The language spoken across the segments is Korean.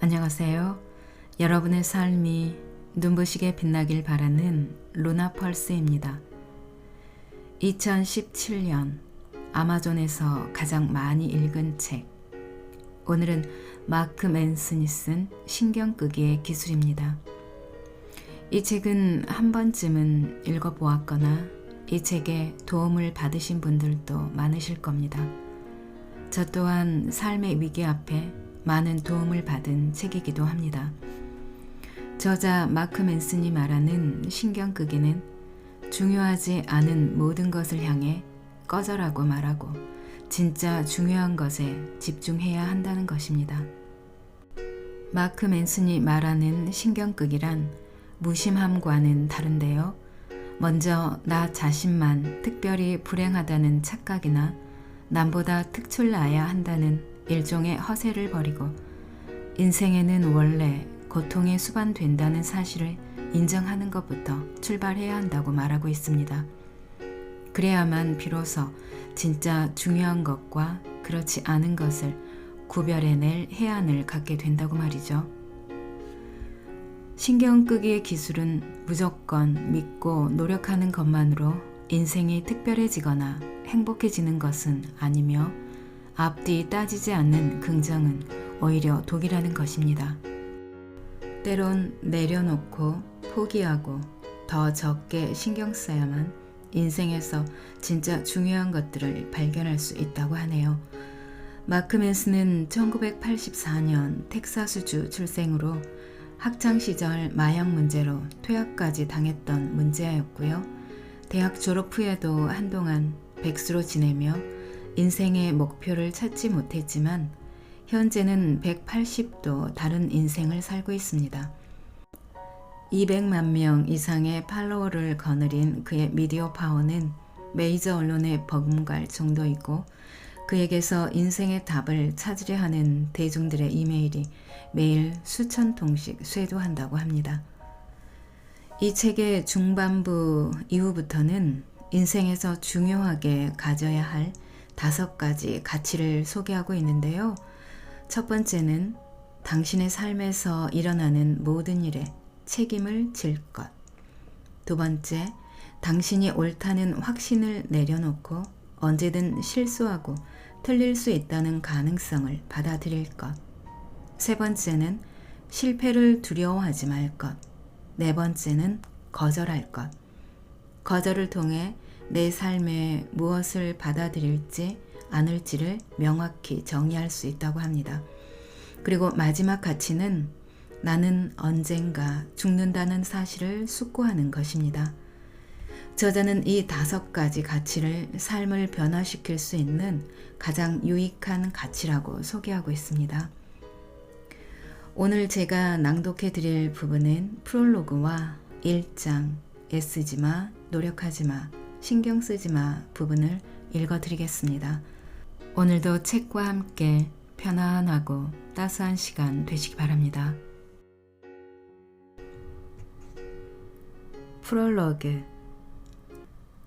안녕하세요. 여러분의 삶이 눈부시게 빛나길 바라는 루나 펄스입니다. 2017년 아마존에서 가장 많이 읽은 책. 오늘은 마크 맨슨이 쓴 신경 끄기의 기술입니다. 이 책은 한 번쯤은 읽어보았거나 이 책에 도움을 받으신 분들도 많으실 겁니다. 저 또한 삶의 위기 앞에 많은 도움을 받은 책이기도 합니다. 저자 마크 맨슨이 말하는 신경 끄기는 중요하지 않은 모든 것을 향해 꺼져라고 말하고 진짜 중요한 것에 집중해야 한다는 것입니다. 마크 맨슨이 말하는 신경 끄기란 무심함과는 다른데요. 먼저 나 자신만 특별히 불행하다는 착각이나 남보다 특출나야 한다는 일종의 허세를 버리고 인생에는 원래 고통에 수반된다는 사실을 인정하는 것부터 출발해야 한다고 말하고 있습니다. 그래야만 비로소 진짜 중요한 것과 그렇지 않은 것을 구별해낼 해안을 갖게 된다고 말이죠. 신경 끄기의 기술은 무조건 믿고 노력하는 것만으로 인생이 특별해지거나 행복해지는 것은 아니며 앞뒤 따지지 않는 긍정은 오히려 독이라는 것입니다. 때론 내려놓고 포기하고 더 적게 신경 써야만 인생에서 진짜 중요한 것들을 발견할 수 있다고 하네요. 마크 맨슨은 1984년 텍사스주 출생으로 학창시절 마약 문제로 퇴학까지 당했던 문제아였고요. 대학 졸업 후에도 한동안 백수로 지내며 인생의 목표를 찾지 못했지만 현재는 180도 다른 인생을 살고 있습니다. 200만 명 이상의 팔로워를 거느린 그의 미디어 파워는 메이저 언론에 버금갈 정도이고 그에게서 인생의 답을 찾으려 하는 대중들의 이메일이 매일 수천 통씩 쇄도한다고 합니다. 이 책의 중반부 이후부터는 인생에서 중요하게 가져야 할 5가지 가치를 소개하고 있는데요. 첫 번째는 당신의 삶에서 일어나는 모든 일에 책임을 질 것. 두 번째, 당신이 옳다는 확신을 내려놓고 언제든 실수하고 틀릴 수 있다는 가능성을 받아들일 것. 세 번째는 실패를 두려워하지 말 것. 네 번째는 거절할 것. 거절을 통해 내 삶에 무엇을 받아들일지 않을지를 명확히 정의할 수 있다고 합니다. 그리고 마지막 가치는 나는 언젠가 죽는다는 사실을 숙고하는 것입니다. 저자는 이 5가지 가치를 삶을 변화시킬 수 있는 가장 유익한 가치라고 소개하고 있습니다. 오늘 제가 낭독해 드릴 부분은 프롤로그와 1장 애쓰지마, 노력하지마, 신경 쓰지마 부분을 읽어드리겠습니다. 오늘도 책과 함께 편안하고 따스한 시간 되시기 바랍니다. 프롤로그.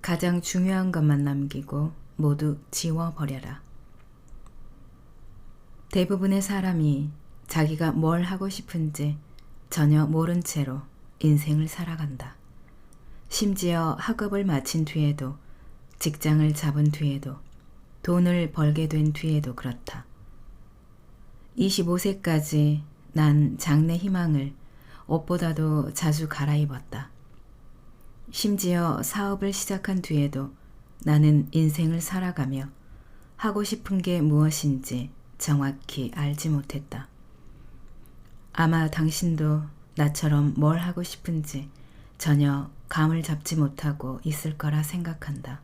가장 중요한 것만 남기고 모두 지워버려라. 대부분의 사람이 자기가 뭘 하고 싶은지 전혀 모른 채로 인생을 살아간다. 심지어 학업을 마친 뒤에도, 직장을 잡은 뒤에도, 돈을 벌게 된 뒤에도 그렇다. 25세까지 난 장래 희망을 옷보다도 자주 갈아입었다. 심지어 사업을 시작한 뒤에도 나는 인생을 살아가며 하고 싶은 게 무엇인지 정확히 알지 못했다. 아마 당신도 나처럼 뭘 하고 싶은지 전혀 감을 잡지 못하고 있을 거라 생각한다.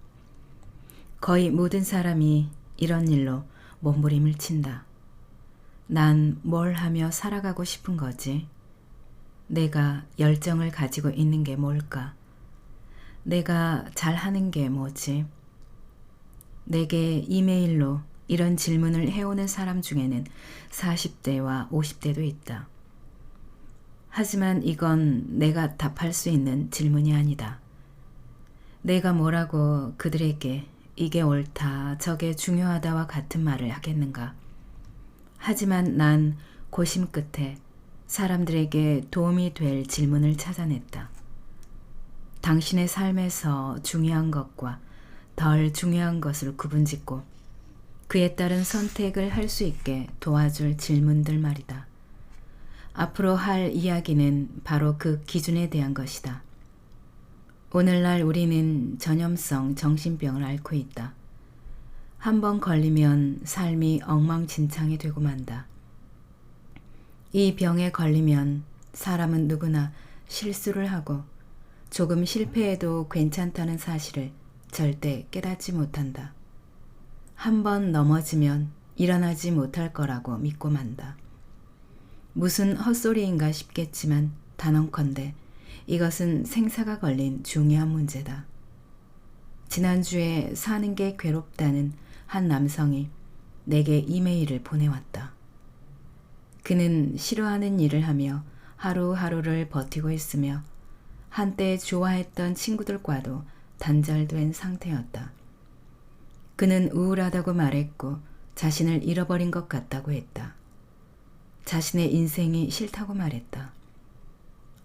거의 모든 사람이 이런 일로 몸부림을 친다. 난 뭘 하며 살아가고 싶은 거지? 내가 열정을 가지고 있는 게 뭘까? 내가 잘하는 게 뭐지? 내게 이메일로 이런 질문을 해오는 사람 중에는 40대와 50대도 있다. 하지만 이건 내가 답할 수 있는 질문이 아니다. 내가 뭐라고 그들에게 이게 옳다, 저게 중요하다와 같은 말을 하겠는가? 하지만 난 고심 끝에 사람들에게 도움이 될 질문을 찾아냈다. 당신의 삶에서 중요한 것과 덜 중요한 것을 구분짓고 그에 따른 선택을 할 수 있게 도와줄 질문들 말이다. 앞으로 할 이야기는 바로 그 기준에 대한 것이다. 오늘날 우리는 전염성 정신병을 앓고 있다. 한 번 걸리면 삶이 엉망진창이 되고 만다. 이 병에 걸리면 사람은 누구나 실수를 하고 조금 실패해도 괜찮다는 사실을 절대 깨닫지 못한다. 한 번 넘어지면 일어나지 못할 거라고 믿고 만다. 무슨 헛소리인가 싶겠지만 단언컨대 이것은 생사가 걸린 중요한 문제다. 지난주에 사는 게 괴롭다는 한 남성이 내게 이메일을 보내왔다. 그는 싫어하는 일을 하며 하루하루를 버티고 있으며 한때 좋아했던 친구들과도 단절된 상태였다. 그는 우울하다고 말했고 자신을 잃어버린 것 같다고 했다. 자신의 인생이 싫다고 말했다.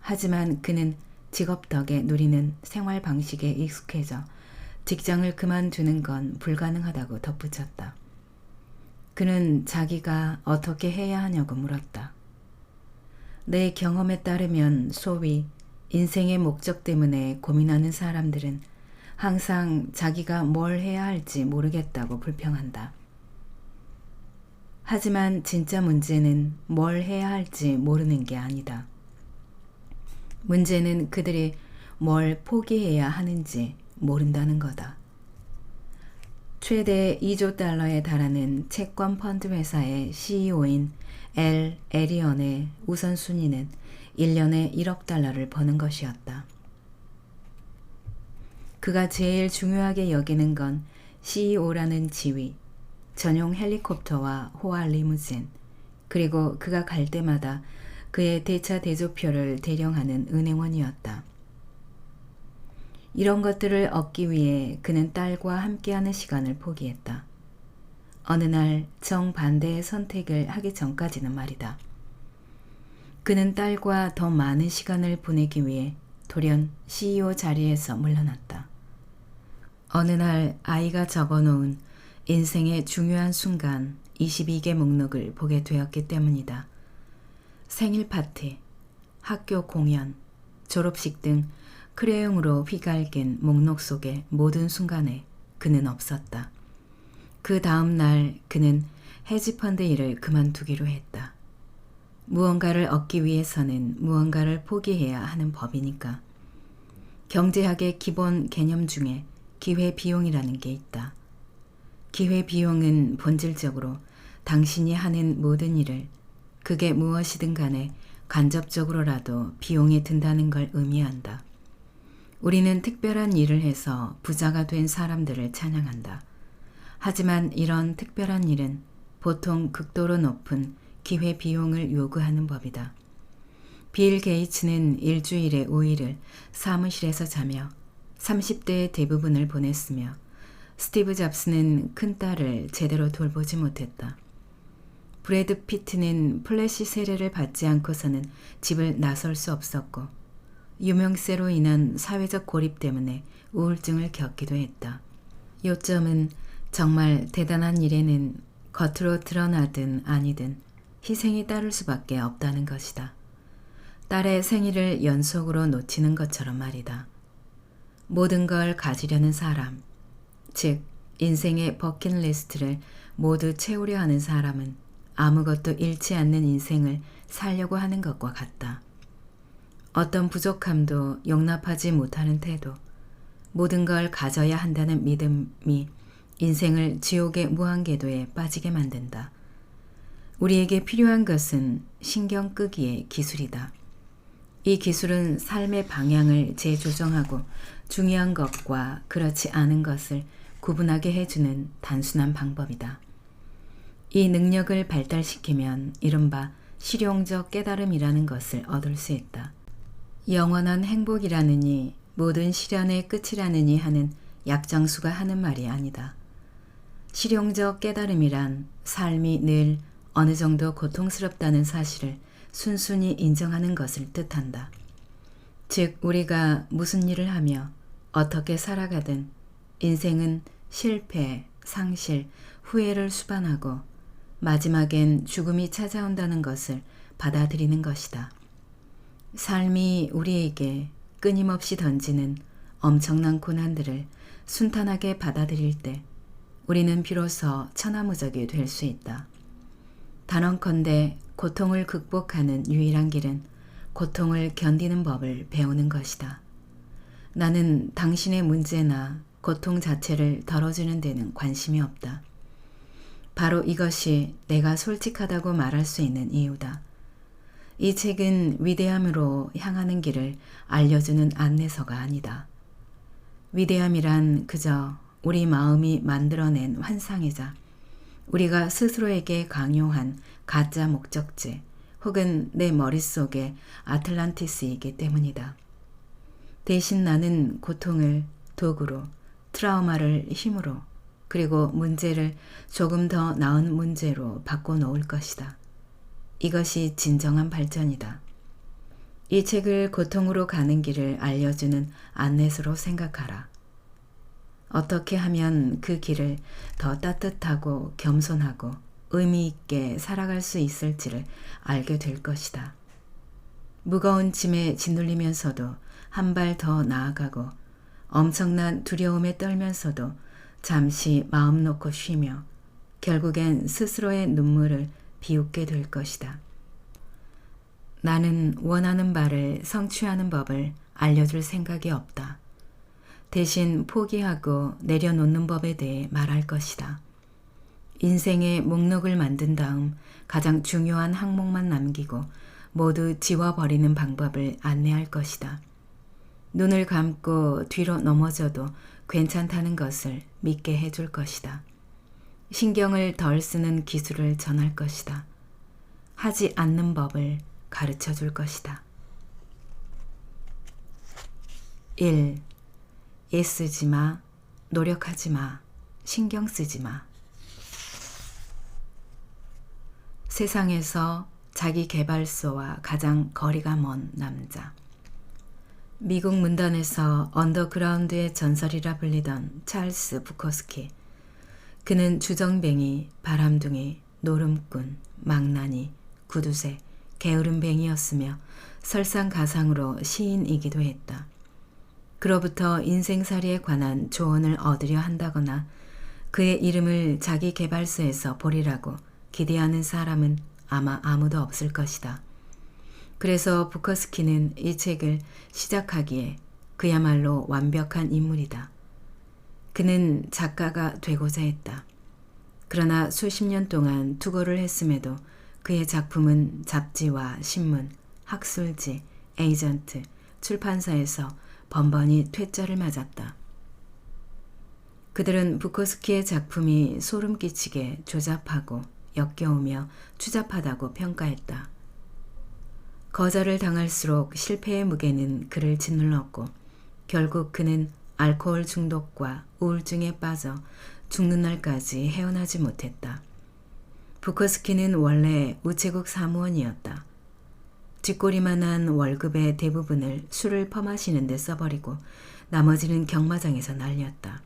하지만 그는 직업 덕에 누리는 생활 방식에 익숙해져 직장을 그만두는 건 불가능하다고 덧붙였다. 그는 자기가 어떻게 해야 하냐고 물었다. 내 경험에 따르면 소위 인생의 목적 때문에 고민하는 사람들은 항상 자기가 뭘 해야 할지 모르겠다고 불평한다. 하지만 진짜 문제는 뭘 해야 할지 모르는 게 아니다. 문제는 그들이 뭘 포기해야 하는지 모른다는 거다. 최대 2조 달러에 달하는 채권 펀드 회사의 CEO인 엘 에리언의 우선순위는 1년에 1억 달러를 버는 것이었다. 그가 제일 중요하게 여기는 건 CEO라는 지위, 전용 헬리콥터와 호화 리무진, 그리고 그가 갈 때마다 그의 대차 대조표를 대령하는 은행원이었다. 이런 것들을 얻기 위해 그는 딸과 함께하는 시간을 포기했다. 어느 날 정반대의 선택을 하기 전까지는 말이다. 그는 딸과 더 많은 시간을 보내기 위해 돌연 CEO 자리에서 물러났다. 어느 날 아이가 적어놓은 인생의 중요한 순간 22개 목록을 보게 되었기 때문이다. 생일 파티, 학교 공연, 졸업식 등 크레용으로 휘갈긴 목록 속의 모든 순간에 그는 없었다. 그 다음 날 그는 헤지펀드 일을 그만두기로 했다. 무언가를 얻기 위해서는 무언가를 포기해야 하는 법이니까. 경제학의 기본 개념 중에 기회비용이라는 게 있다. 기회비용은 본질적으로 당신이 하는 모든 일을 그게 무엇이든 간에 간접적으로라도 비용이 든다는 걸 의미한다. 우리는 특별한 일을 해서 부자가 된 사람들을 찬양한다. 하지만 이런 특별한 일은 보통 극도로 높은 기회비용을 요구하는 법이다. 빌 게이츠는 일주일에 5일을 사무실에서 자며 30대의 대부분을 보냈으며 스티브 잡스는 큰딸을 제대로 돌보지 못했다. 브래드 피트는 플래시 세례를 받지 않고서는 집을 나설 수 없었고 유명세로 인한 사회적 고립 때문에 우울증을 겪기도 했다. 요점은 정말 대단한 일에는 겉으로 드러나든 아니든 희생이 따를 수밖에 없다는 것이다. 딸의 생일을 연속으로 놓치는 것처럼 말이다. 모든 걸 가지려는 사람, 즉 인생의 버킷리스트를 모두 채우려 하는 사람은 아무것도 잃지 않는 인생을 살려고 하는 것과 같다. 어떤 부족함도 용납하지 못하는 태도, 모든 걸 가져야 한다는 믿음이 인생을 지옥의 무한궤도에 빠지게 만든다. 우리에게 필요한 것은 신경 끄기의 기술이다. 이 기술은 삶의 방향을 재조정하고 중요한 것과 그렇지 않은 것을 구분하게 해주는 단순한 방법이다. 이 능력을 발달시키면 이른바 실용적 깨달음이라는 것을 얻을 수 있다. 영원한 행복이라느니 모든 시련의 끝이라느니 하는 약장수가 하는 말이 아니다. 실용적 깨달음이란 삶이 늘 어느 정도 고통스럽다는 사실을 순순히 인정하는 것을 뜻한다. 즉, 우리가 무슨 일을 하며 어떻게 살아가든 인생은 실패, 상실, 후회를 수반하고 마지막엔 죽음이 찾아온다는 것을 받아들이는 것이다. 삶이 우리에게 끊임없이 던지는 엄청난 고난들을 순탄하게 받아들일 때 우리는 비로소 천하무적이 될 수 있다. 단언컨대 고통을 극복하는 유일한 길은 고통을 견디는 법을 배우는 것이다. 나는 당신의 문제나 고통 자체를 덜어주는 데는 관심이 없다. 바로 이것이 내가 솔직하다고 말할 수 있는 이유다. 이 책은 위대함으로 향하는 길을 알려주는 안내서가 아니다. 위대함이란 그저 우리 마음이 만들어낸 환상이자 우리가 스스로에게 강요한 가짜 목적지 혹은 내 머릿속의 아틀란티스이기 때문이다. 대신 나는 고통을 도구로, 트라우마를 힘으로, 그리고 문제를 조금 더 나은 문제로 바꿔놓을 것이다. 이것이 진정한 발전이다. 이 책을 고통으로 가는 길을 알려주는 안내서로 생각하라. 어떻게 하면 그 길을 더 따뜻하고 겸손하고 의미 있게 살아갈 수 있을지를 알게 될 것이다. 무거운 짐에 짓눌리면서도 한 발 더 나아가고 엄청난 두려움에 떨면서도 잠시 마음 놓고 쉬며 결국엔 스스로의 눈물을 비웃게 될 것이다. 나는 원하는 바를 성취하는 법을 알려줄 생각이 없다. 대신 포기하고 내려놓는 법에 대해 말할 것이다. 인생의 목록을 만든 다음 가장 중요한 항목만 남기고 모두 지워버리는 방법을 안내할 것이다. 눈을 감고 뒤로 넘어져도 괜찮다는 것을 믿게 해줄 것이다. 신경을 덜 쓰는 기술을 전할 것이다. 하지 않는 법을 가르쳐 줄 것이다. 1. 애쓰지 마, 노력하지 마, 신경 쓰지 마. 세상에서 자기 개발소와 가장 거리가 먼 남자. 미국 문단에서 언더그라운드의 전설이라 불리던 찰스 부코스키. 그는 주정뱅이, 바람둥이, 노름꾼, 망나니, 구두쇠, 게으름뱅이였으며 설상가상으로 시인이기도 했다. 그로부터 인생살이에 관한 조언을 얻으려 한다거나 그의 이름을 자기 개발서에서 보리라고 기대하는 사람은 아마 아무도 없을 것이다. 그래서 부커스키는 이 책을 시작하기에 그야말로 완벽한 인물이다. 그는 작가가 되고자 했다. 그러나 수십 년 동안 투고를 했음에도 그의 작품은 잡지와 신문, 학술지, 에이전트, 출판사에서 번번이 퇴짜를 맞았다. 그들은 부코스키의 작품이 소름 끼치게 조잡하고 역겨우며 추잡하다고 평가했다. 거절을 당할수록 실패의 무게는 그를 짓눌렀고 결국 그는 알코올 중독과 우울증에 빠져 죽는 날까지 헤어나지 못했다. 부코스키는 원래 우체국 사무원이었다. 뒷골이만한 월급의 대부분을 술을 퍼마시는 데 써버리고 나머지는 경마장에서 날렸다.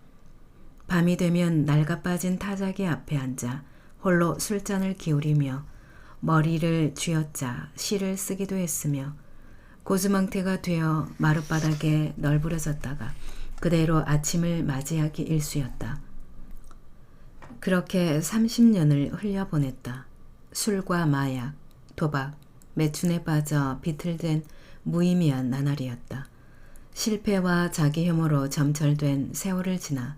밤이 되면 낡아빠진 타자기 앞에 앉아 홀로 술잔을 기울이며 머리를 쥐어짜 시를 쓰기도 했으며 고주망태가 되어 마룻바닥에 널브러졌다가 그대로 아침을 맞이하기 일쑤였다. 그렇게 30년을 흘려보냈다. 술과 마약, 도박, 매춘에 빠져 비틀댄 무의미한 나날이었다. 실패와 자기 혐오로 점철된 세월을 지나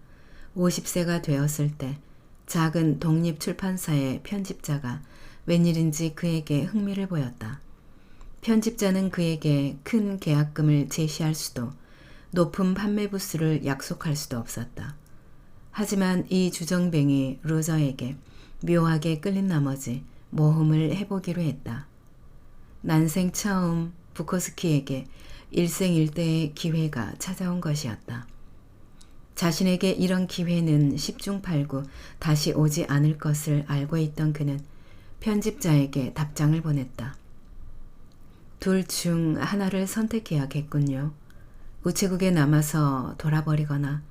50세가 되었을 때 작은 독립출판사의 편집자가 웬일인지 그에게 흥미를 보였다. 편집자는 그에게 큰 계약금을 제시할 수도 높은 판매 부수를 약속할 수도 없었다. 하지만 이 주정뱅이 루저에게 묘하게 끌린 나머지 모험을 해보기로 했다. 난생 처음 부코스키에게 일생일대의 기회가 찾아온 것이었다. 자신에게 이런 기회는 10중 8구 다시 오지 않을 것을 알고 있던 그는 편집자에게 답장을 보냈다. 둘 중 하나를 선택해야겠군요. 우체국에 남아서 돌아버리거나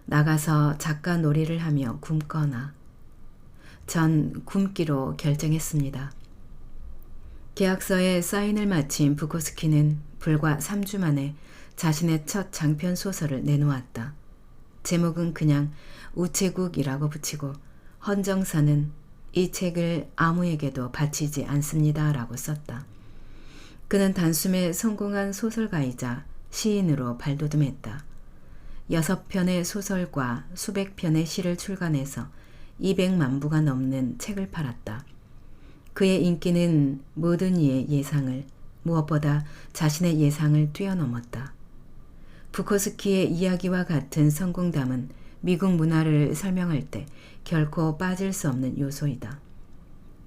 나가서 작가 놀이를 하며 굶거나. 전 굶기로 결정했습니다. 계약서에 사인을 마친 부코스키는 불과 3주 만에 자신의 첫 장편 소설을 내놓았다. 제목은 그냥 우체국이라고 붙이고 헌정사는 이 책을 아무에게도 바치지 않습니다 라고 썼다. 그는 단숨에 성공한 소설가이자 시인으로 발돋움했다. 6편의 소설과 수백 편의 시를 출간해서 200만 부가 넘는 책을 팔았다. 그의 인기는 모든 이의 예상을, 무엇보다 자신의 예상을 뛰어넘었다. 부코스키의 이야기와 같은 성공담은 미국 문화를 설명할 때 결코 빠질 수 없는 요소이다.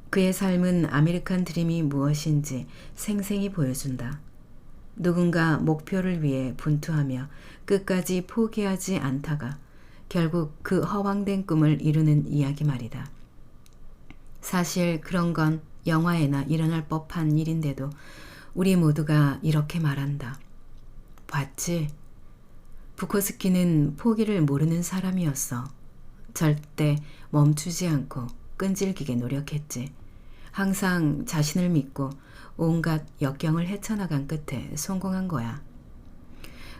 그의 삶은 아메리칸 드림이 무엇인지 생생히 보여준다. 누군가 목표를 위해 분투하며 끝까지 포기하지 않다가 결국 그 허황된 꿈을 이루는 이야기 말이다. 사실 그런 건 영화에나 일어날 법한 일인데도 우리 모두가 이렇게 말한다. 봤지? 부코스키는 포기를 모르는 사람이었어. 절대 멈추지 않고 끈질기게 노력했지. 항상 자신을 믿고 온갖 역경을 헤쳐나간 끝에 성공한 거야.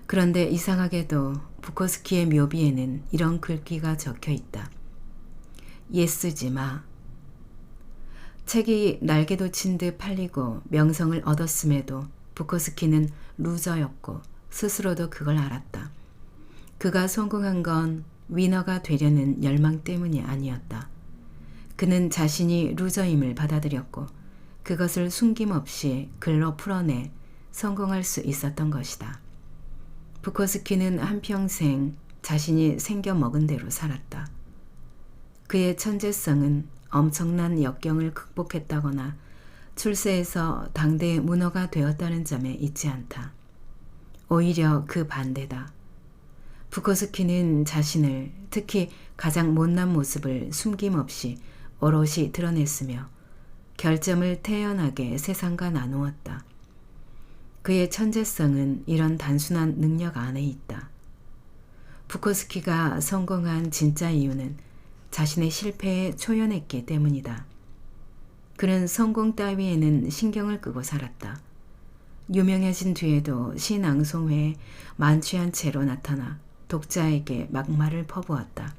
그런데 이상하게도 부코스키의 묘비에는 이런 글귀가 적혀 있다. 예쓰지 마. 책이 날개 돋친 듯 팔리고 명성을 얻었음에도 부코스키는 루저였고 스스로도 그걸 알았다. 그가 성공한 건 위너가 되려는 열망 때문이 아니었다. 그는 자신이 루저임을 받아들였고 그것을 숨김없이 글로 풀어내 성공할 수 있었던 것이다. 부코스키는 한평생 자신이 생겨먹은 대로 살았다. 그의 천재성은 엄청난 역경을 극복했다거나 출세해서 당대의 문어가 되었다는 점에 있지 않다. 오히려 그 반대다. 부코스키는 자신을, 특히 가장 못난 모습을 숨김없이 오롯이 드러냈으며 결점을 태연하게 세상과 나누었다. 그의 천재성은 이런 단순한 능력 안에 있다. 부코스키가 성공한 진짜 이유는 자신의 실패에 초연했기 때문이다. 그는 성공 따위에는 신경을 끄고 살았다. 유명해진 뒤에도 시낭송회에 만취한 채로 나타나 독자에게 막말을 퍼부었다.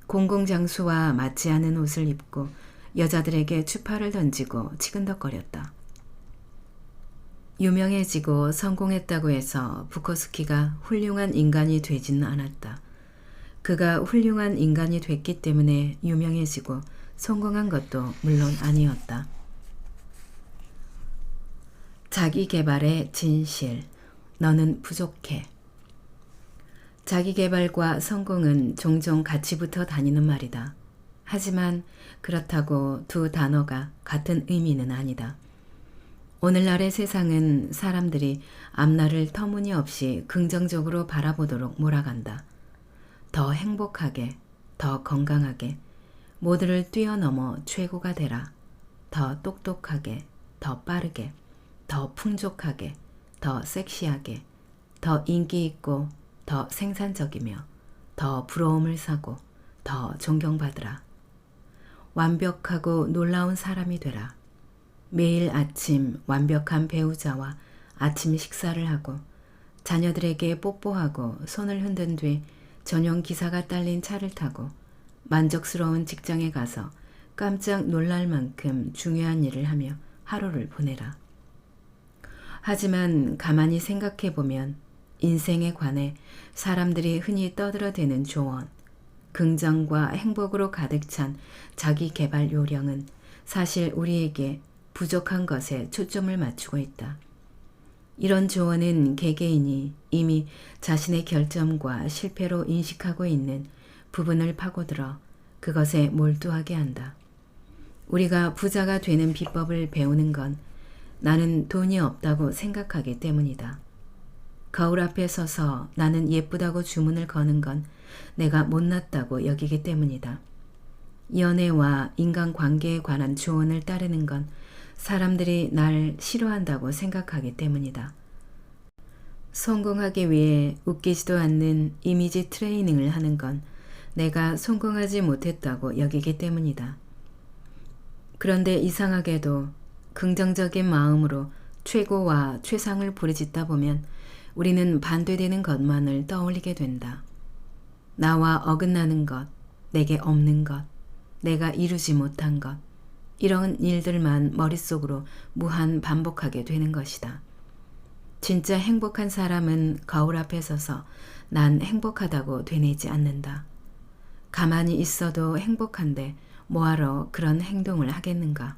공공장소와 맞지 않은 옷을 입고 여자들에게 추파를 던지고 치근덕거렸다. 유명해지고 성공했다고 해서 부코스키가 훌륭한 인간이 되지는 않았다. 그가 훌륭한 인간이 됐기 때문에 유명해지고 성공한 것도 물론 아니었다. 자기 개발의 진실. 너는 부족해. 자기 개발과 성공은 종종 같이 붙어 다니는 말이다. 하지만 그렇다고 두 단어가 같은 의미는 아니다. 오늘날의 세상은 사람들이 앞날을 터무니없이 긍정적으로 바라보도록 몰아간다. 더 행복하게, 더 건강하게, 모두를 뛰어넘어 최고가 되라. 더 똑똑하게, 더 빠르게, 더 풍족하게, 더 섹시하게, 더 인기 있고, 더 생산적이며, 더 부러움을 사고, 더 존경받으라. 완벽하고 놀라운 사람이 되라. 매일 아침 완벽한 배우자와 아침 식사를 하고 자녀들에게 뽀뽀하고 손을 흔든 뒤 전용 기사가 딸린 차를 타고 만족스러운 직장에 가서 깜짝 놀랄 만큼 중요한 일을 하며 하루를 보내라. 하지만 가만히 생각해보면 인생에 관해 사람들이 흔히 떠들어대는 조언, 긍정과 행복으로 가득 찬 자기 개발 요령은 사실 우리에게 부족한 것에 초점을 맞추고 있다. 이런 조언은 개개인이 이미 자신의 결점과 실패로 인식하고 있는 부분을 파고들어 그것에 몰두하게 한다. 우리가 부자가 되는 비법을 배우는 건 나는 돈이 없다고 생각하기 때문이다. 거울 앞에 서서 나는 예쁘다고 주문을 거는 건 내가 못났다고 여기기 때문이다. 연애와 인간관계에 관한 조언을 따르는 건 사람들이 날 싫어한다고 생각하기 때문이다. 성공하기 위해 웃기지도 않는 이미지 트레이닝을 하는 건 내가 성공하지 못했다고 여기기 때문이다. 그런데 이상하게도 긍정적인 마음으로 최고와 최상을 부르짖다 보면 우리는 반대되는 것만을 떠올리게 된다. 나와 어긋나는 것, 내게 없는 것, 내가 이루지 못한 것, 이런 일들만 머릿속으로 무한 반복하게 되는 것이다. 진짜 행복한 사람은 거울 앞에 서서 난 행복하다고 되뇌지 않는다. 가만히 있어도 행복한데 뭐하러 그런 행동을 하겠는가.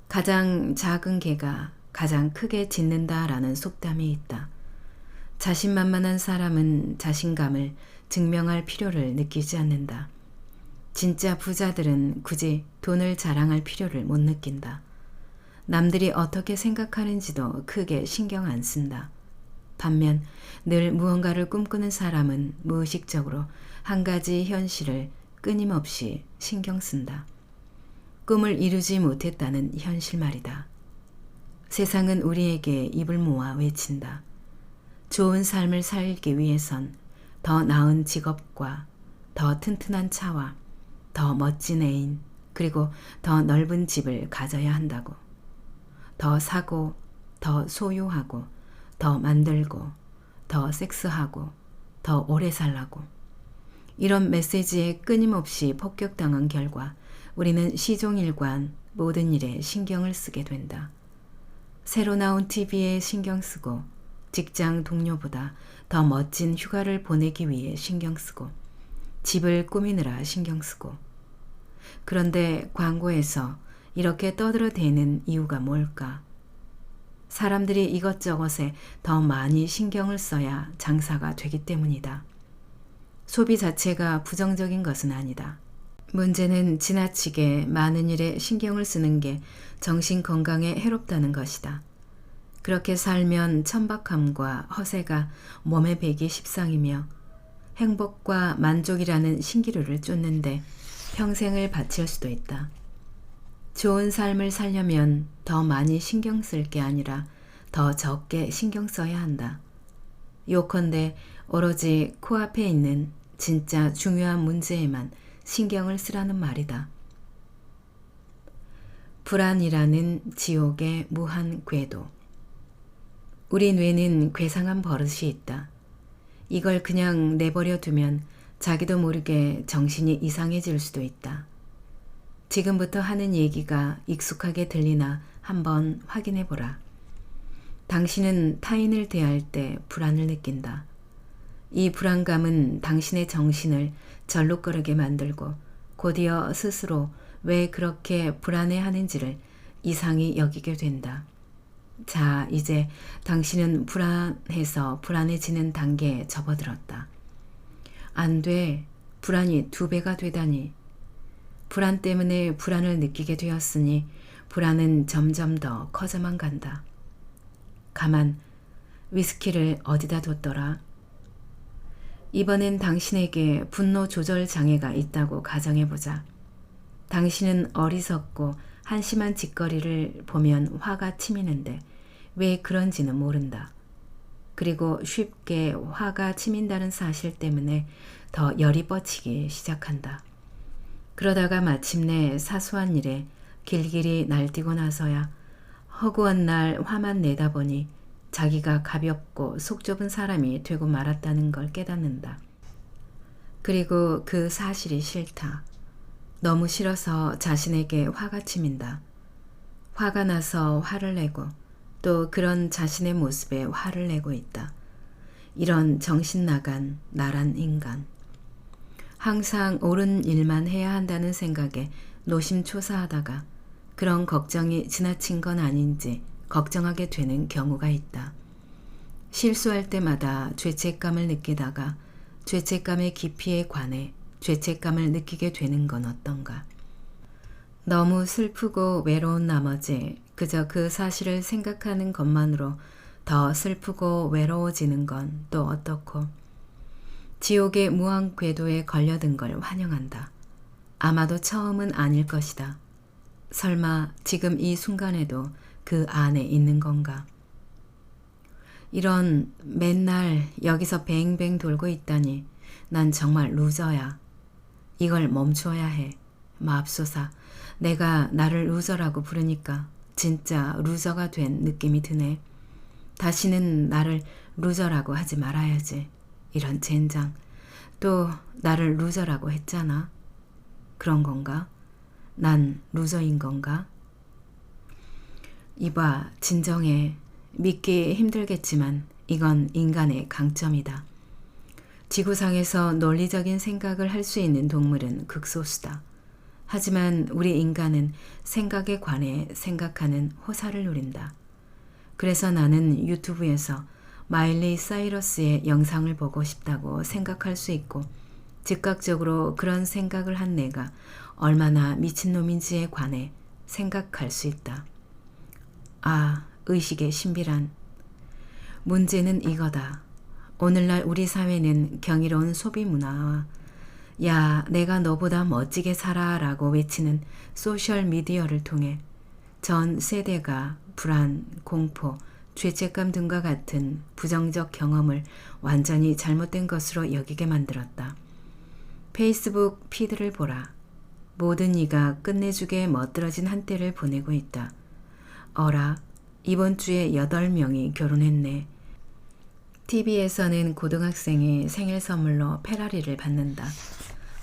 가장 작은 개가 가장 크게 짖는다라는 속담이 있다. 자신만만한 사람은 자신감을 증명할 필요를 느끼지 않는다. 진짜 부자들은 굳이 돈을 자랑할 필요를 못 느낀다. 남들이 어떻게 생각하는지도 크게 신경 안 쓴다. 반면 늘 무언가를 꿈꾸는 사람은 무의식적으로 한 가지 현실을 끊임없이 신경 쓴다. 꿈을 이루지 못했다는 현실 말이다. 세상은 우리에게 입을 모아 외친다. 좋은 삶을 살기 위해선 더 나은 직업과 더 튼튼한 차와 더 멋진 애인 그리고 더 넓은 집을 가져야 한다고. 더 사고 더 소유하고 더 만들고 더 섹스하고 더 오래 살라고. 이런 메시지에 끊임없이 폭격당한 결과 우리는 시종일관 모든 일에 신경을 쓰게 된다. 새로 나온 TV에 신경 쓰고 직장 동료보다 더 멋진 휴가를 보내기 위해 신경 쓰고 집을 꾸미느라 신경 쓰고. 그런데 광고에서 이렇게 떠들어대는 이유가 뭘까? 사람들이 이것저것에 더 많이 신경을 써야 장사가 되기 때문이다. 소비 자체가 부정적인 것은 아니다. 문제는 지나치게 많은 일에 신경을 쓰는 게 정신 건강에 해롭다는 것이다. 그렇게 살면 천박함과 허세가 몸에 배기 십상이며 행복과 만족이라는 신기루를 쫓는데 평생을 바칠 수도 있다. 좋은 삶을 살려면 더 많이 신경 쓸 게 아니라 더 적게 신경 써야 한다. 요컨대 오로지 코앞에 있는 진짜 중요한 문제에만 신경을 쓰라는 말이다. 불안이라는 지옥의 무한 궤도. 우리 뇌는 괴상한 버릇이 있다. 이걸 그냥 내버려 두면 자기도 모르게 정신이 이상해질 수도 있다. 지금부터 하는 얘기가 익숙하게 들리나 한번 확인해 보라. 당신은 타인을 대할 때 불안을 느낀다. 이 불안감은 당신의 정신을 절룩거리게 만들고 곧이어 스스로 왜 그렇게 불안해하는지를 이상히 여기게 된다. 자, 이제 당신은 불안해서 불안해지는 단계에 접어들었다. 안 돼. 불안이 2배가 되다니. 불안 때문에 불안을 느끼게 되었으니 불안은 점점 더 커져만 간다. 가만, 위스키를 어디다 뒀더라? 이번엔 당신에게 분노 조절 장애가 있다고 가정해보자. 당신은 어리석고 한심한 짓거리를 보면 화가 치미는데 왜 그런지는 모른다. 그리고 쉽게 화가 치민다는 사실 때문에 더 열이 뻗치기 시작한다. 그러다가 마침내 사소한 일에 길길이 날뛰고 나서야 허구한 날 화만 내다 보니 자기가 가볍고 속 좁은 사람이 되고 말았다는 걸 깨닫는다. 그리고 그 사실이 싫다. 너무 싫어서 자신에게 화가 치민다. 화가 나서 화를 내고 또 그런 자신의 모습에 화를 내고 있다. 이런 정신 나간 나란 인간. 항상 옳은 일만 해야 한다는 생각에 노심초사하다가 그런 걱정이 지나친 건 아닌지 걱정하게 되는 경우가 있다. 실수할 때마다 죄책감을 느끼다가 죄책감의 깊이에 관해 죄책감을 느끼게 되는 건 어떤가? 너무 슬프고 외로운 나머지 그저 그 사실을 생각하는 것만으로 더 슬프고 외로워지는 건 또 어떻고? 지옥의 무한 궤도에 걸려든 걸 환영한다. 아마도 처음은 아닐 것이다. 설마 지금 이 순간에도 그 안에 있는 건가? 이런 맨날 여기서 뱅뱅 돌고 있다니 난 정말 루저야. 이걸 멈춰야 해. 맙소사. 내가 나를 루저라고 부르니까 진짜 루저가 된 느낌이 드네. 다시는 나를 루저라고 하지 말아야지. 이런 젠장. 또 나를 루저라고 했잖아. 그런 건가? 난 루저인 건가? 이봐, 진정해. 믿기 힘들겠지만 이건 인간의 강점이다. 지구상에서 논리적인 생각을 할 수 있는 동물은 극소수다. 하지만 우리 인간은 생각에 관해 생각하는 호사를 누린다. 그래서 나는 유튜브에서 마일리 사이러스의 영상을 보고 싶다고 생각할 수 있고 즉각적으로 그런 생각을 한 내가 얼마나 미친놈인지에 관해 생각할 수 있다. 아, 의식의 신비란. 문제는 이거다. 오늘날 우리 사회는 경이로운 소비 문화와 야, 내가 너보다 멋지게 살아 라고 외치는 소셜미디어를 통해 전 세대가 불안, 공포, 죄책감 등과 같은 부정적 경험을 완전히 잘못된 것으로 여기게 만들었다. 페이스북 피드를 보라. 모든 이가 끝내주게 멋들어진 한때를 보내고 있다. 어라, 이번 주에 8명이 결혼했네. TV에서는 고등학생이 생일 선물로 페라리를 받는다.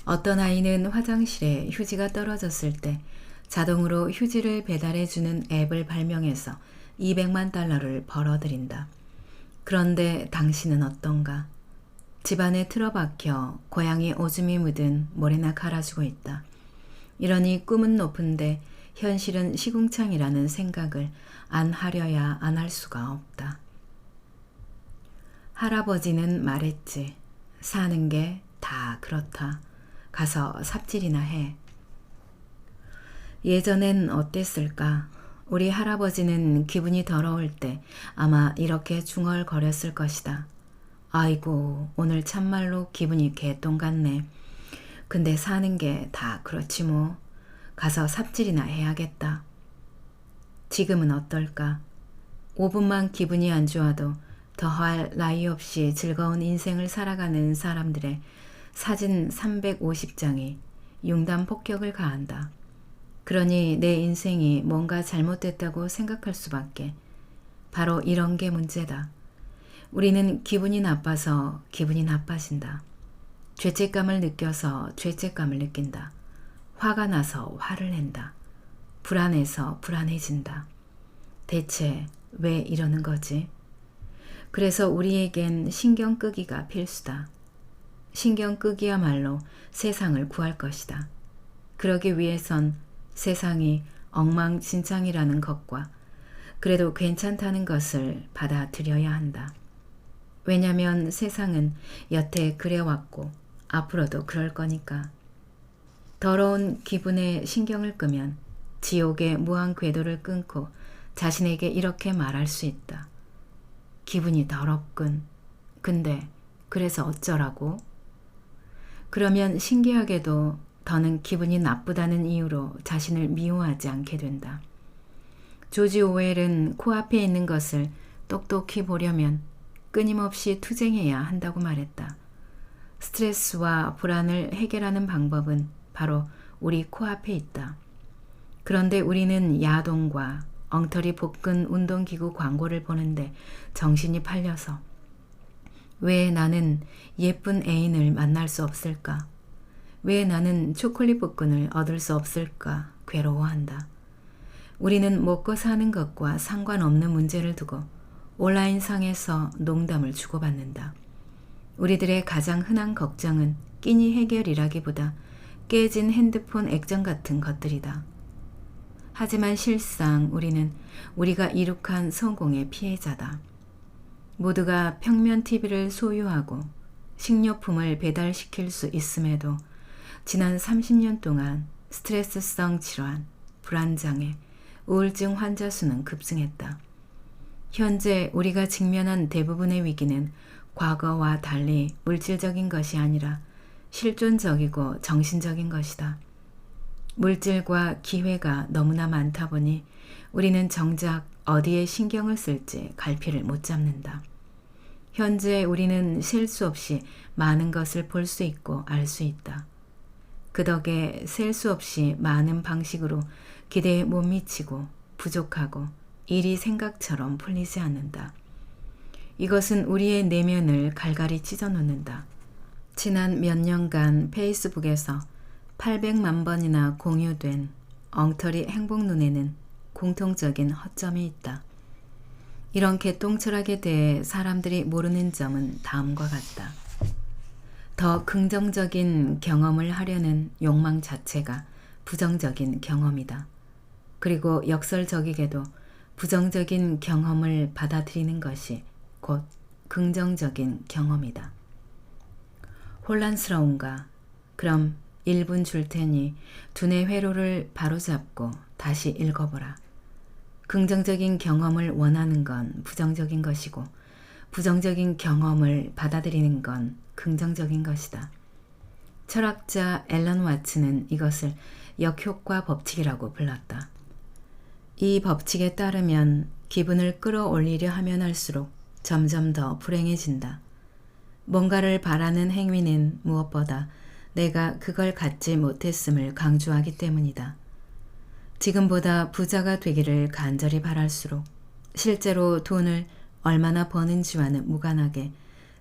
어떤 아이는 화장실에 휴지가 떨어졌을 때 자동으로 휴지를 배달해주는 앱을 발명해서 200만 달러를 벌어들인다. 그런데 당신은 어떤가? 집안에 틀어박혀 고양이 오줌이 묻은 모래나 갈아주고 있다. 이러니 꿈은 높은데 현실은 시궁창이라는 생각을 안 하려야 안 할 수가 없다. 할아버지는 말했지. 사는 게 다 그렇다. 가서 삽질이나 해. 예전엔 어땠을까? 우리 할아버지는 기분이 더러울 때 아마 이렇게 중얼거렸을 것이다. 아이고, 오늘 참말로 기분이 개똥 같네. 근데 사는 게 다 그렇지 뭐. 가서 삽질이나 해야겠다. 지금은 어떨까? 5분만 기분이 안 좋아도 더할 나위 없이 즐거운 인생을 살아가는 사람들의 사진 350장이 융단 폭격을 가한다. 그러니 내 인생이 뭔가 잘못됐다고 생각할 수밖에. 바로 이런 게 문제다. 우리는 기분이 나빠서 기분이 나빠진다. 죄책감을 느껴서 죄책감을 느낀다. 화가 나서 화를 낸다. 불안해서 불안해진다. 대체 왜 이러는 거지? 그래서 우리에겐 신경 끄기가 필수다. 신경 끄기야말로 세상을 구할 것이다. 그러기 위해선 세상이 엉망진창이라는 것과 그래도 괜찮다는 것을 받아들여야 한다. 왜냐면 세상은 여태 그래왔고 앞으로도 그럴 거니까. 더러운 기분에 신경을 끄면 지옥의 무한 궤도를 끊고 자신에게 이렇게 말할 수 있다. 기분이 더럽군. 근데 그래서 어쩌라고? 그러면 신기하게도 더는 기분이 나쁘다는 이유로 자신을 미워하지 않게 된다. 조지 오웰은 코앞에 있는 것을 똑똑히 보려면 끊임없이 투쟁해야 한다고 말했다. 스트레스와 불안을 해결하는 방법은 바로 우리 코앞에 있다. 그런데 우리는 야동과 엉터리 복근 운동기구 광고를 보는데 정신이 팔려서 왜 나는 예쁜 애인을 만날 수 없을까? 왜 나는 초콜릿 복근을 얻을 수 없을까? 괴로워한다. 우리는 먹고 사는 것과 상관없는 문제를 두고 온라인상에서 농담을 주고받는다. 우리들의 가장 흔한 걱정은 끼니 해결이라기보다 깨진 핸드폰 액정 같은 것들이다. 하지만 실상 우리는 우리가 이룩한 성공의 피해자다. 모두가 평면 TV를 소유하고 식료품을 배달시킬 수 있음에도 지난 30년 동안 스트레스성 질환, 불안장애, 우울증 환자 수는 급증했다. 현재 우리가 직면한 대부분의 위기는 과거와 달리 물질적인 것이 아니라 실존적이고 정신적인 것이다. 물질과 기회가 너무나 많다 보니 우리는 정작 어디에 신경을 쓸지 갈피를 못 잡는다. 현재 우리는 셀 수 없이 많은 것을 볼 수 있고 알 수 있다. 그 덕에 셀 수 없이 많은 방식으로 기대에 못 미치고 부족하고 일이 생각처럼 풀리지 않는다. 이것은 우리의 내면을 갈갈이 찢어놓는다. 지난 몇 년간 페이스북에서 800만 번이나 공유된 엉터리 행복론에는 공통적인 허점이 있다. 이런 개똥 철학에 대해 사람들이 모르는 점은 다음과 같다. 더 긍정적인 경험을 하려는 욕망 자체가 부정적인 경험이다. 그리고 역설적이게도 부정적인 경험을 받아들이는 것이 곧 긍정적인 경험이다. 혼란스러운가? 그럼 1분 줄 테니 두뇌 회로를 바로잡고 다시 읽어보라. 긍정적인 경험을 원하는 건 부정적인 것이고 부정적인 경험을 받아들이는 건 긍정적인 것이다. 철학자 앨런 와츠는 이것을 역효과 법칙이라고 불렀다. 이 법칙에 따르면 기분을 끌어올리려 하면 할수록 점점 더 불행해진다. 뭔가를 바라는 행위는 무엇보다 내가 그걸 갖지 못했음을 강조하기 때문이다. 지금보다 부자가 되기를 간절히 바랄수록 실제로 돈을 얼마나 버는지와는 무관하게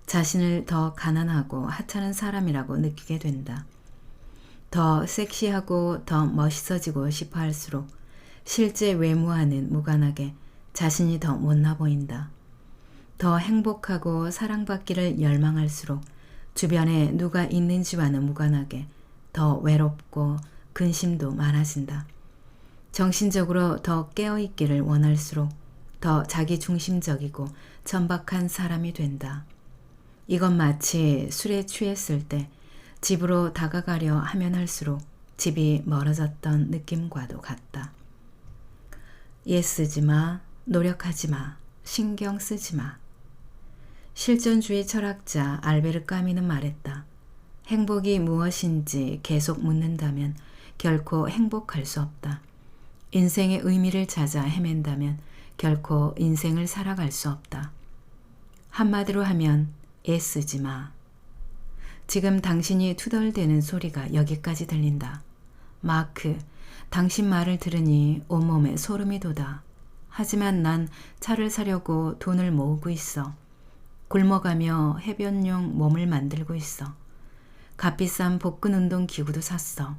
자신을 더 가난하고 하찮은 사람이라고 느끼게 된다. 더 섹시하고 더 멋있어지고 싶어 할수록 실제 외모와는 무관하게 자신이 더 못나 보인다. 더 행복하고 사랑받기를 열망할수록 주변에 누가 있는지와는 무관하게 더 외롭고 근심도 많아진다. 정신적으로 더 깨어있기를 원할수록 더 자기중심적이고 천박한 사람이 된다. 이건 마치 술에 취했을 때 집으로 다가가려 하면 할수록 집이 멀어졌던 느낌과도 같다. 애쓰지 마, 노력하지 마, 신경 쓰지 마. 실존주의 철학자 알베르 까미는 말했다. 행복이 무엇인지 계속 묻는다면 결코 행복할 수 없다. 인생의 의미를 찾아 헤맨다면 결코 인생을 살아갈 수 없다. 한마디로 하면 애쓰지 마. 지금 당신이 투덜대는 소리가 여기까지 들린다. 마크, 당신 말을 들으니 온몸에 소름이 돋아. 하지만 난 차를 사려고 돈을 모으고 있어. 굶어가며 해변용 몸을 만들고 있어. 값비싼 복근 운동 기구도 샀어.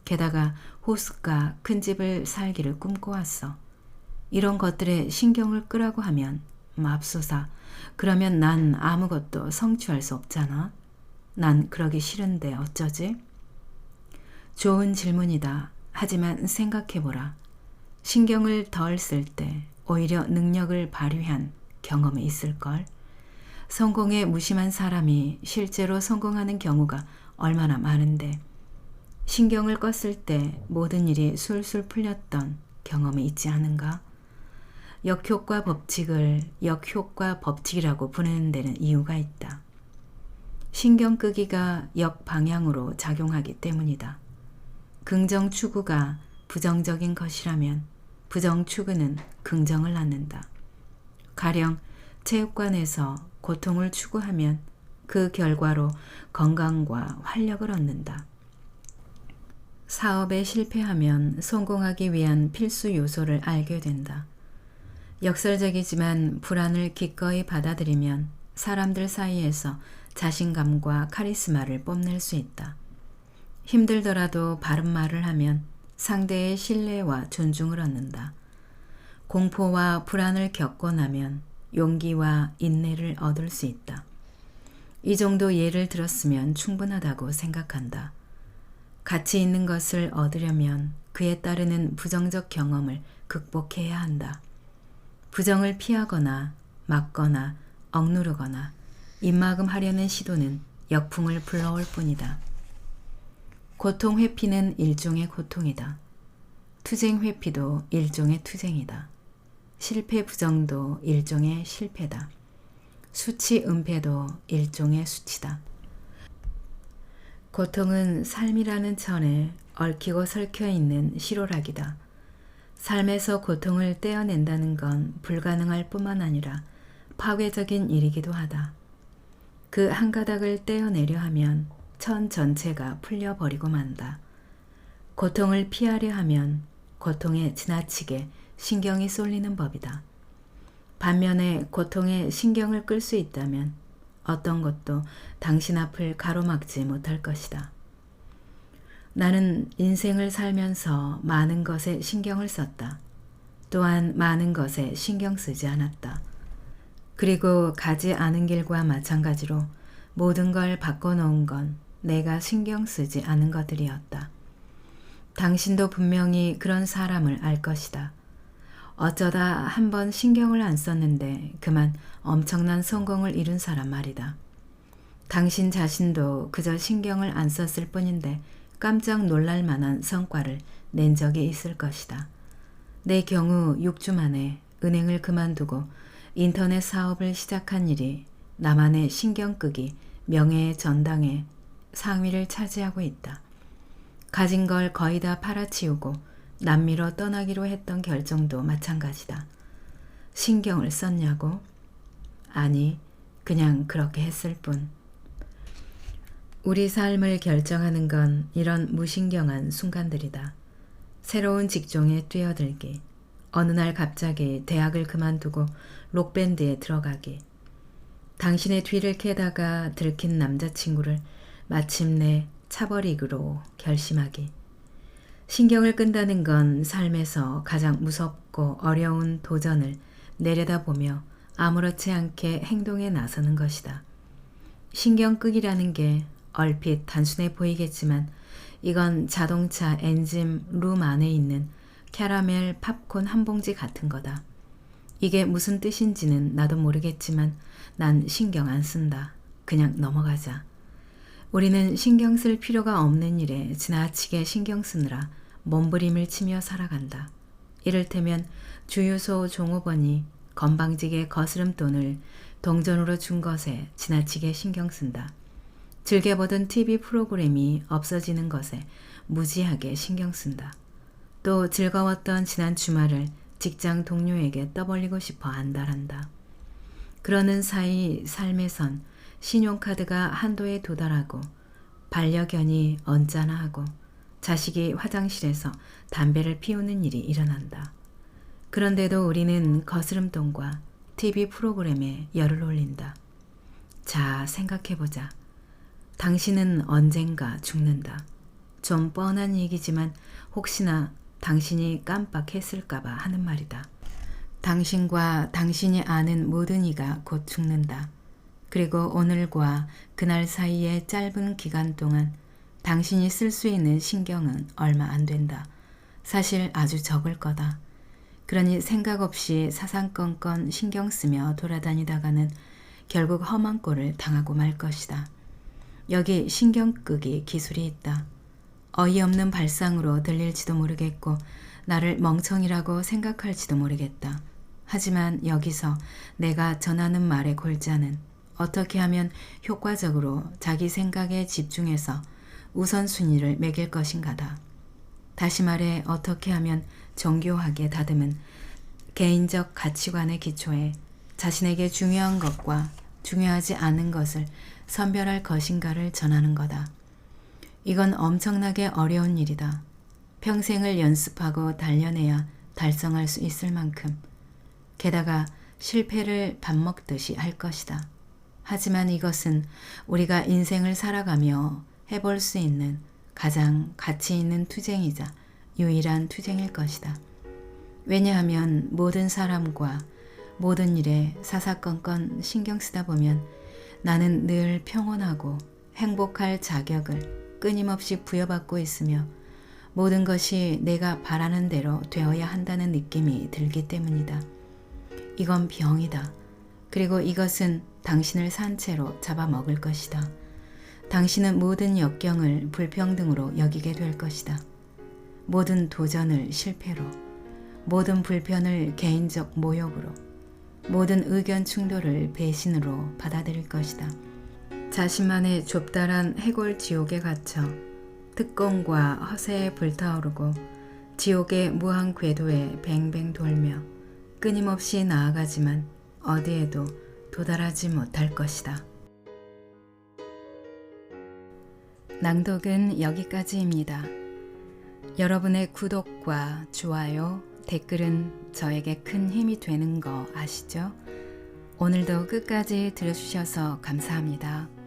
게다가 호숫가 큰 집을 살기를 꿈꿔왔어. 이런 것들에 신경을 끄라고 하면 맙소사, 그러면 난 아무것도 성취할 수 없잖아. 난 그러기 싫은데 어쩌지? 좋은 질문이다. 하지만 생각해보라. 신경을 덜 쓸 때 오히려 능력을 발휘한 경험이 있을걸. 성공에 무심한 사람이 실제로 성공하는 경우가 얼마나 많은데 신경을 껐을 때 모든 일이 술술 풀렸던 경험이 있지 않은가? 역효과 법칙을 역효과 법칙이라고 부르는 데는 이유가 있다. 신경 끄기가 역방향으로 작용하기 때문이다. 긍정 추구가 부정적인 것이라면 부정 추구는 긍정을 낳는다. 가령 체육관에서 고통을 추구하면 그 결과로 건강과 활력을 얻는다. 사업에 실패하면 성공하기 위한 필수 요소를 알게 된다. 역설적이지만 불안을 기꺼이 받아들이면 사람들 사이에서 자신감과 카리스마를 뽐낼 수 있다. 힘들더라도 바른 말을 하면 상대의 신뢰와 존중을 얻는다. 공포와 불안을 겪고 나면 용기와 인내를 얻을 수 있다. 이 정도 예를 들었으면 충분하다고 생각한다. 가치 있는 것을 얻으려면 그에 따르는 부정적 경험을 극복해야 한다. 부정을 피하거나 막거나 억누르거나 입막음하려는 시도는 역풍을 불러올 뿐이다. 고통 회피는 일종의 고통이다. 투쟁 회피도 일종의 투쟁이다. 실패 부정도 일종의 실패다. 수치 은폐도 일종의 수치다. 고통은 삶이라는 천에 얽히고 설켜 있는 실오락이다. 삶에서 고통을 떼어낸다는 건 불가능할 뿐만 아니라 파괴적인 일이기도 하다. 그 한 가닥을 떼어내려 하면 천 전체가 풀려버리고 만다. 고통을 피하려 하면 고통에 지나치게 신경이 쏠리는 법이다. 반면에 고통에 신경을 끌 수 있다면 어떤 것도 당신 앞을 가로막지 못할 것이다. 나는 인생을 살면서 많은 것에 신경을 썼다. 또한 많은 것에 신경 쓰지 않았다. 그리고 가지 않은 길과 마찬가지로 모든 걸 바꿔놓은 건 내가 신경 쓰지 않은 것들이었다. 당신도 분명히 그런 사람을 알 것이다. 어쩌다 한 번 신경을 안 썼는데 그만 엄청난 성공을 이룬 사람 말이다. 당신 자신도 그저 신경을 안 썼을 뿐인데 깜짝 놀랄 만한 성과를 낸 적이 있을 것이다. 내 경우 6주 만에 은행을 그만두고 인터넷 사업을 시작한 일이 나만의 신경 끄기, 명예의 전당에 상위를 차지하고 있다. 가진 걸 거의 다 팔아치우고 남미로 떠나기로 했던 결정도 마찬가지다. 신경을 썼냐고? 아니, 그냥 그렇게 했을 뿐. 우리 삶을 결정하는 건 이런 무신경한 순간들이다. 새로운 직종에 뛰어들기, 어느 날 갑자기 대학을 그만두고 록밴드에 들어가기, 당신의 뒤를 캐다가 들킨 남자친구를 마침내 차버리기로 결심하기. 신경을 끈다는 건 삶에서 가장 무섭고 어려운 도전을 내려다보며 아무렇지 않게 행동에 나서는 것이다. 신경 끄기라는 게 얼핏 단순해 보이겠지만 이건 자동차 엔진 룸 안에 있는 캐러멜 팝콘 한 봉지 같은 거다. 이게 무슨 뜻인지는 나도 모르겠지만 난 신경 안 쓴다. 그냥 넘어가자. 우리는 신경 쓸 필요가 없는 일에 지나치게 신경 쓰느라 몸부림을 치며 살아간다. 이를테면 주유소 종업원이 건방지게 거스름돈을 동전으로 준 것에 지나치게 신경 쓴다. 즐겨보던 TV 프로그램이 없어지는 것에 무지하게 신경 쓴다. 또 즐거웠던 지난 주말을 직장 동료에게 떠벌리고 싶어 안달한다. 그러는 사이 삶에선 신용카드가 한도에 도달하고 반려견이 언짢아 하고 자식이 화장실에서 담배를 피우는 일이 일어난다. 그런데도 우리는 거스름돈과 TV 프로그램에 열을 올린다. 자, 생각해보자. 당신은 언젠가 죽는다. 좀 뻔한 얘기지만 혹시나 당신이 깜빡했을까봐 하는 말이다. 당신과 당신이 아는 모든 이가 곧 죽는다. 그리고 오늘과 그날 사이의 짧은 기간 동안 당신이 쓸 수 있는 신경은 얼마 안 된다. 사실 아주 적을 거다. 그러니 생각 없이 사상건건 신경 쓰며 돌아다니다가는 결국 험한 꼴을 당하고 말 것이다. 여기 신경 끄기 기술이 있다. 어이없는 발상으로 들릴지도 모르겠고 나를 멍청이라고 생각할지도 모르겠다. 하지만 여기서 내가 전하는 말의 골자는 어떻게 하면 효과적으로 자기 생각에 집중해서 우선순위를 매길 것인가다. 다시 말해 어떻게 하면 정교하게 다듬은 개인적 가치관의 기초에 자신에게 중요한 것과 중요하지 않은 것을 선별할 것인가를 전하는 거다. 이건 엄청나게 어려운 일이다. 평생을 연습하고 단련해야 달성할 수 있을 만큼. 게다가 실패를 밥 먹듯이 할 것이다. 하지만 이것은 우리가 인생을 살아가며 해볼 수 있는 가장 가치 있는 투쟁이자 유일한 투쟁일 것이다. 왜냐하면 모든 사람과 모든 일에 사사건건 신경 쓰다 보면 나는 늘 평온하고 행복할 자격을 끊임없이 부여받고 있으며 모든 것이 내가 바라는 대로 되어야 한다는 느낌이 들기 때문이다. 이건 병이다. 그리고 이것은 당신을 산채로 잡아먹을 것이다. 당신은 모든 역경을 불평등으로 여기게 될 것이다. 모든 도전을 실패로, 모든 불편을 개인적 모욕으로, 모든 의견 충돌을 배신으로 받아들일 것이다. 자신만의 좁다란 해골 지옥에 갇혀 특권과 허세에 불타오르고 지옥의 무한 궤도에 뱅뱅 돌며 끊임없이 나아가지만 어디에도 도달하지 못할 것이다. 낭독은 여기까지입니다. 여러분의 구독과 좋아요, 댓글은 저에게 큰 힘이 되는 거 아시죠? 오늘도 끝까지 들어주셔서 감사합니다.